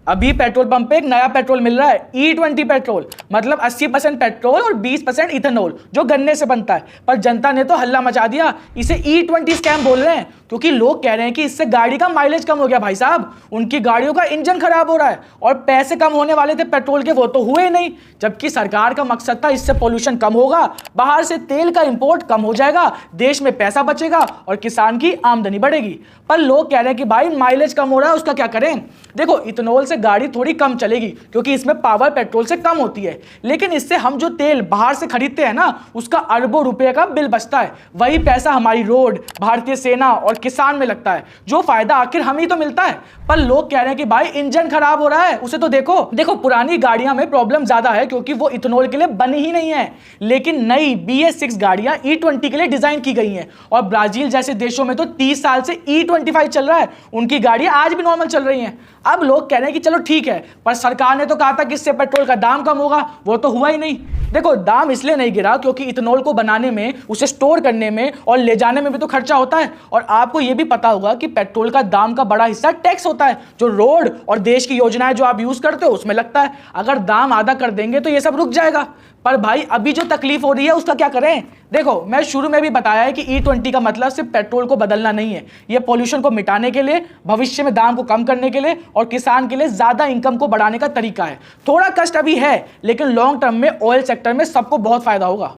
अभी petrol pump पे एक नया पेट्रोल मिल रहा है, E20 पेट्रोल, मतलब 80% पेट्रोल और 20% इथेनॉल जो गन्ने से बनता है। पर जनता ने तो हल्ला मचा दिया, इसे E20 स्कैम बोल रहे हैं, क्योंकि लोग कह रहे हैं कि इससे गाड़ी का माइलेज कम हो गया। भाई साहब, उनकी गाड़ियों का इंजन खराब हो रहा है और पैसे कम होने वाले थे पेट्रोल के, वो तो हुए नहीं। जबकि सरकार का मकसद था इससे पोल्यूशन कम होगा, बाहर से तेल का इंपोर्ट कम हो जाएगा, देश में पैसा बचेगा और किसान की आमदनी बढ़ेगी। पर लोग कह रहे हैं कि भाई माइलेज कम हो रहा है, उसका क्या करें। देखो, इथेनॉल से गाड़ी थोड़ी कम चलेगी क्योंकि इसमें पावर पेट्रोल से कम होती है, लेकिन इससे हम जो तेल बाहर से खरीदते हैं ना, उसका अरबों रुपए का बिल बचता है। वही पैसा हमारी रोड, भारतीय सेना और किसान में लगता है, जो फायदा आखिर हम ही तो मिलता है। पर लोग कह रहे हैं कि भाई इंजन खराब हो रहा है, उसे तो देखो पुरानी गाड़ियां में प्रॉब्लम ज्यादा है क्योंकि वो इथेनॉल के लिए बनी ही नहीं है, लेकिन नई BS6 गाड़ियां E20 के लिए डिजाइन की गई हैं। और ब्राजील जैसे देशों में तो 30 साल से E25 चल रहा है, उनकी गाड़ियां आज भी नॉर्मल चल रही हैं। अब लोग कह रहे हैं कि चलो ठीक है, पर सरकार ने तो कहा था कि इससे पेट्रोल का दाम कम होगा, वो तो हुआ ही नहीं। देखो, दाम इसलिए नहीं गिरा क्योंकि इथेनॉल को बनाने में, उसे स्टोर करने में और ले जाने में भी तो खर्चा होता है। और आपको यह भी पता होगा कि पेट्रोल का दाम का बड़ा हिस्सा टैक्स होता है, जो रोड और देश की योजनाएं जो आप यूज करते हो उसमें लगता है। अगर दाम आधा कर देंगे तो ये सब रुक जाएगा। पर भाई अभी जो तकलीफ हो रही है उसका क्या करें। देखो, मैं शुरू में भी बताया है कि E20 का मतलब सिर्फ पेट्रोल को बदलना नहीं है, ये पॉल्यूशन को मिटाने के लिए, भविष्य में दाम को कम करने के लिए और किसान के लिए ज्यादा इनकम को बढ़ाने का तरीका है। थोड़ा कष्ट अभी है, लेकिन लॉन्ग टर्म में ऑयल सेक्टर में सबको बहुत फायदा होगा।